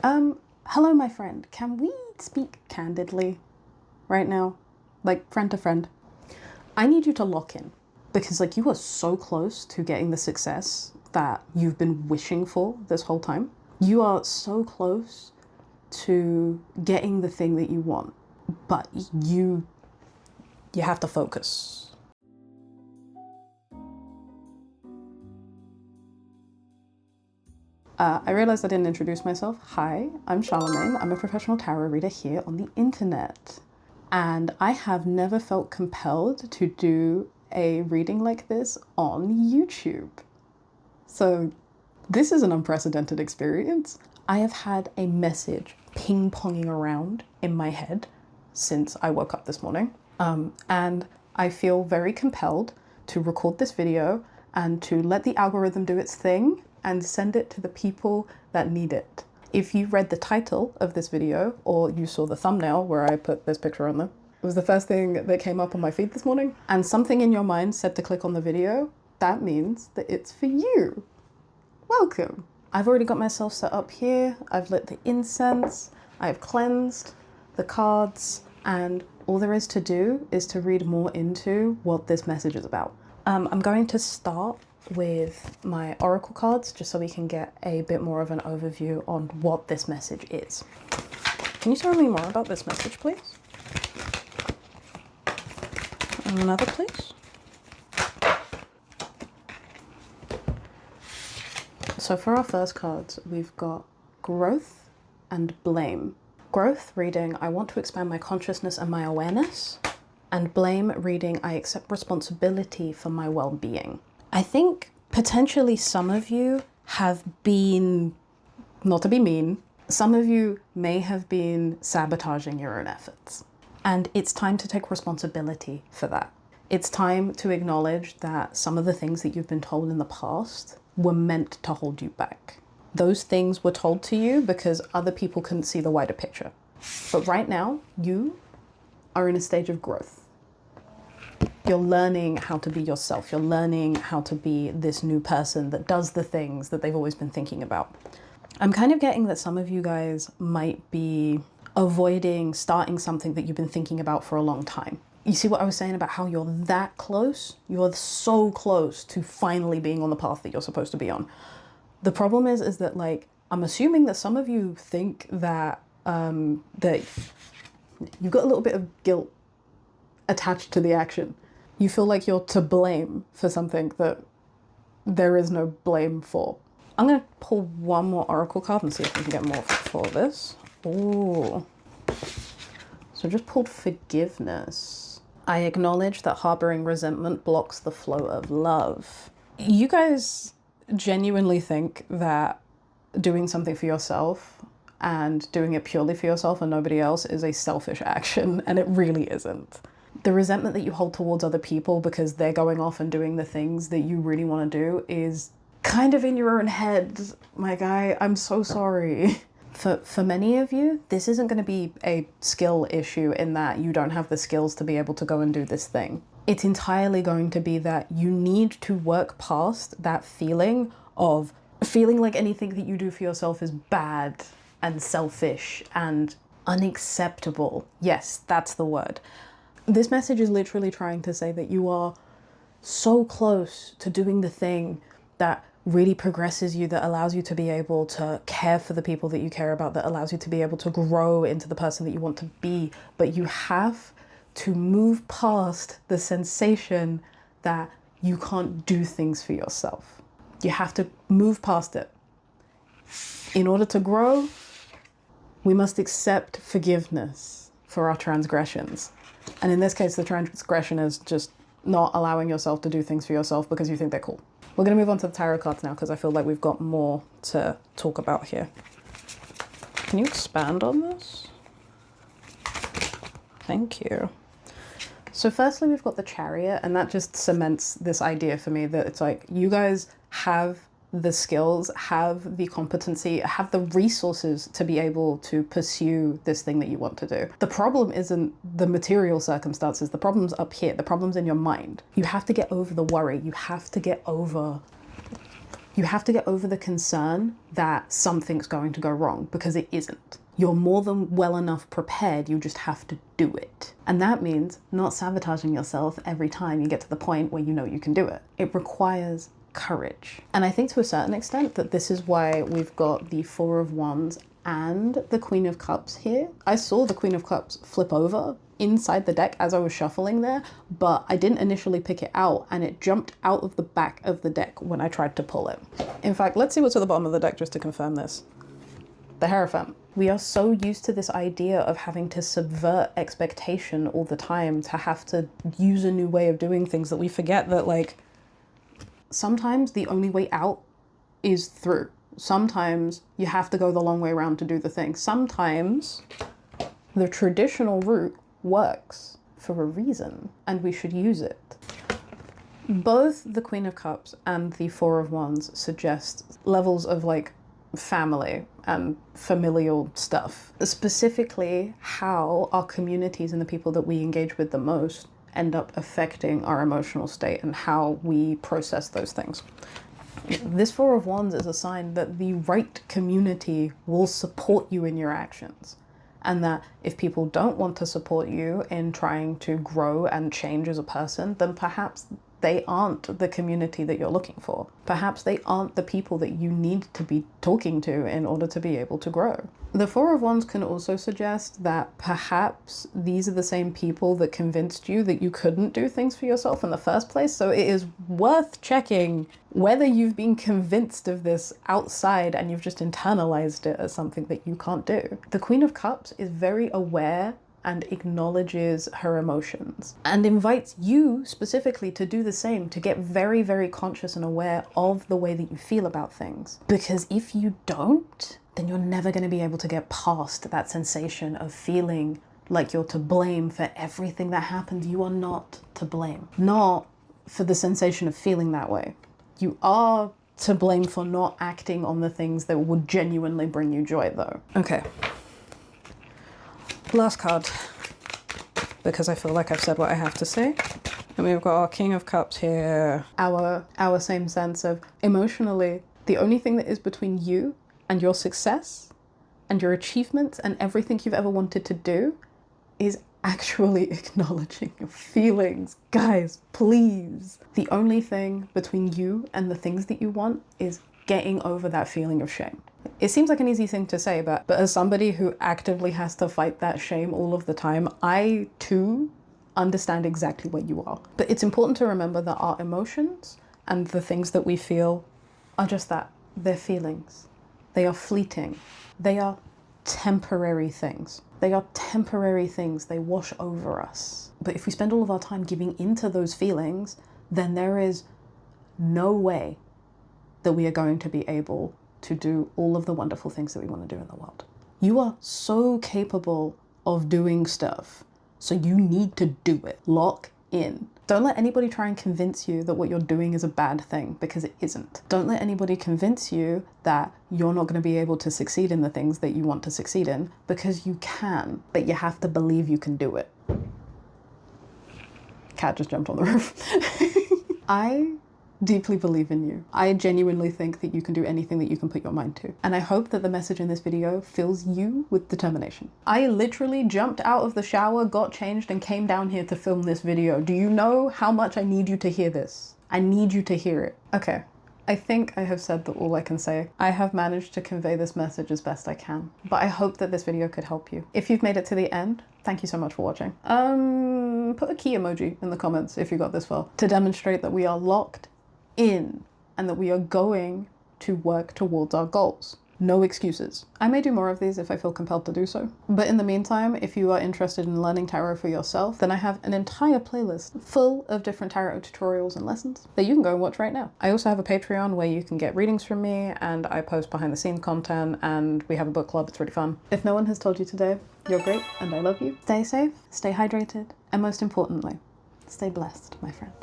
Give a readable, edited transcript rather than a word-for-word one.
Hello, my friend. Can we speak candidly right now? Like, friend to friend. I need you to lock in because, like, you are so close to getting the success that you've been wishing for this whole time. You are so close to getting the thing that you want, but you have to focus. I realized I didn't introduce myself. Hi, I'm Charlemagne. I'm a professional tarot reader here on the internet. And I have never felt compelled to do a reading like this on YouTube. So this is an unprecedented experience. I have had a message ping-ponging around in my head since I woke up this morning. And I feel very compelled to record this video and to let the algorithm do its thing and send it to the people that need it. If you read the title of this video or you saw the thumbnail where I put this picture on there, it was the first thing that came up on my feed this morning, and something in your mind said to click on the video, that means that it's for you. Welcome. I've already got myself set up here. I've lit the incense, I've cleansed the cards, and all there is to do is to read more into what this message is about. I'm going to start with my oracle cards just so we can get a bit more of an overview on what this message is. Can you tell me more about this message, please? And another, please. So for our first cards, we've got growth and blame. Growth reading, I want to expand my consciousness and my awareness. And blame reading, I accept responsibility for my well-being. I think potentially some of you have been, not to be mean, some of you may have been sabotaging your own efforts. And it's time to take responsibility for that. It's time to acknowledge that some of the things that you've been told in the past were meant to hold you back. Those things were told to you because other people couldn't see the wider picture. But right now, you are in a stage of growth. You're learning how to be yourself. You're learning how to be this new person that does the things that they've always been thinking about. I'm kind of getting that some of you guys might be avoiding starting something that you've been thinking about for a long time. You see what I was saying about how you're that close? You're so close to finally being on the path that you're supposed to be on. The problem is that, like, I'm assuming that some of you think that that you've got a little bit of guilt attached to the action. You feel like you're to blame for something that there is no blame for. I'm going to pull one more oracle card and see if we can get more for this. Ooh. So I just pulled forgiveness. I acknowledge that harboring resentment blocks the flow of love. You guys genuinely think that doing something for yourself and doing it purely for yourself and nobody else is a selfish action, and it really isn't. The resentment that you hold towards other people because they're going off and doing the things that you really want to do is kind of in your own head. My guy, I'm so sorry. For many of you, this isn't going to be a skill issue in that you don't have the skills to be able to go and do this thing. It's entirely going to be that you need to work past that feeling of feeling like anything that you do for yourself is bad and selfish and unacceptable. Yes, that's the word. This message is literally trying to say that you are so close to doing the thing that really progresses you, that allows you to be able to care for the people that you care about, that allows you to be able to grow into the person that you want to be. But you have to move past the sensation that you can't do things for yourself. You have to move past it. In order to grow, we must accept forgiveness for our transgressions. And in this case, the transgression is just not allowing yourself to do things for yourself because you think they're cool. We're going to move on to the tarot cards now because I feel like we've got more to talk about here. Can you expand on this? Thank you. So firstly, we've got the Chariot, and that just cements this idea for me that it's like you guys have the skills, have the competency, have the resources to be able to pursue this thing that you want to do. The problem isn't the material circumstances. The problem's up here. The problem's in your mind. You have to get over the worry. You have to get over You have to get over the concern that something's going to go wrong, because it isn't. You're more than well enough prepared, you just have to do it. And that means not sabotaging yourself every time you get to the point where you know you can do it. It requires courage. And I think to a certain extent that this is why we've got the Four of Wands and the Queen of Cups here. I saw the Queen of Cups flip over inside the deck as I was shuffling there, but I didn't initially pick it out, and it jumped out of the back of the deck when I tried to pull it. In fact, let's see what's at the bottom of the deck just to confirm this. The Hierophant. We are so used to this idea of having to subvert expectation all the time, to have to use a new way of doing things, that we forget that, like, sometimes the only way out is through. Sometimes you have to go the long way around to do the thing. Sometimes the traditional route works for a reason, and we should use it. Both the Queen of Cups and the Four of Wands suggest levels of, like, family and familial stuff. Specifically, how our communities and the people that we engage with the most end up affecting our emotional state and how we process those things. This Four of Wands is a sign that the right community will support you in your actions. And that if people don't want to support you in trying to grow and change as a person, then perhaps they aren't the community that you're looking for. Perhaps they aren't the people that you need to be talking to in order to be able to grow. The Four of Wands can also suggest that perhaps these are the same people that convinced you that you couldn't do things for yourself in the first place. So it is worth checking whether you've been convinced of this outside and you've just internalized it as something that you can't do. The Queen of Cups is very aware and acknowledges her emotions and invites you specifically to do the same, to get very, very conscious and aware of the way that you feel about things. Because if you don't, then you're never going to be able to get past that sensation of feeling like you're to blame for everything that happens. You are not to blame. Not for the sensation of feeling that way. You are to blame for not acting on the things that would genuinely bring you joy, though. Okay. Last card, because I feel like I've said what I have to say. And we've got our King of Cups here. Our same sense of emotionally, the only thing that is between you and your success and your achievements and everything you've ever wanted to do is actually acknowledging your feelings. Guys, please. The only thing between you and the things that you want is getting over that feeling of shame. It seems like an easy thing to say, but as somebody who actively has to fight that shame all of the time, I too understand exactly where you are. But it's important to remember that our emotions and the things that we feel are just that. They're feelings. They are fleeting. They are temporary things. They are temporary things. They wash over us. But if we spend all of our time giving into those feelings, then there is no way that we are going to be able to do all of the wonderful things that we want to do in the world. You are so capable of doing stuff, so you need to do it. Lock in. Don't let anybody try and convince you that what you're doing is a bad thing, because it isn't. Don't let anybody convince you that you're not going to be able to succeed in the things that you want to succeed in, because you can, but you have to believe you can do it. Cat just jumped on the roof. I deeply believe in you. I genuinely think that you can do anything that you can put your mind to. And I hope that the message in this video fills you with determination. I literally jumped out of the shower, got changed, and came down here to film this video. Do you know how much I need you to hear this? I need you to hear it. Okay. I think I have said all I can say. I have managed to convey this message as best I can, but I hope that this video could help you. If you've made it to the end, thank you so much for watching. Put a key emoji in the comments if you got this far, to demonstrate that we are locked in and that we are going to work towards our goals. No excuses. I may do more of these if I feel compelled to do so. But in the meantime, if you are interested in learning tarot for yourself, then I have an entire playlist full of different tarot tutorials and lessons that you can go and watch right now. I also have a Patreon where you can get readings from me, and I post behind the scenes content, and we have a book club. It's really fun. If no one has told you today, you're great and I love you. Stay safe, stay hydrated, and most importantly, stay blessed, my friend.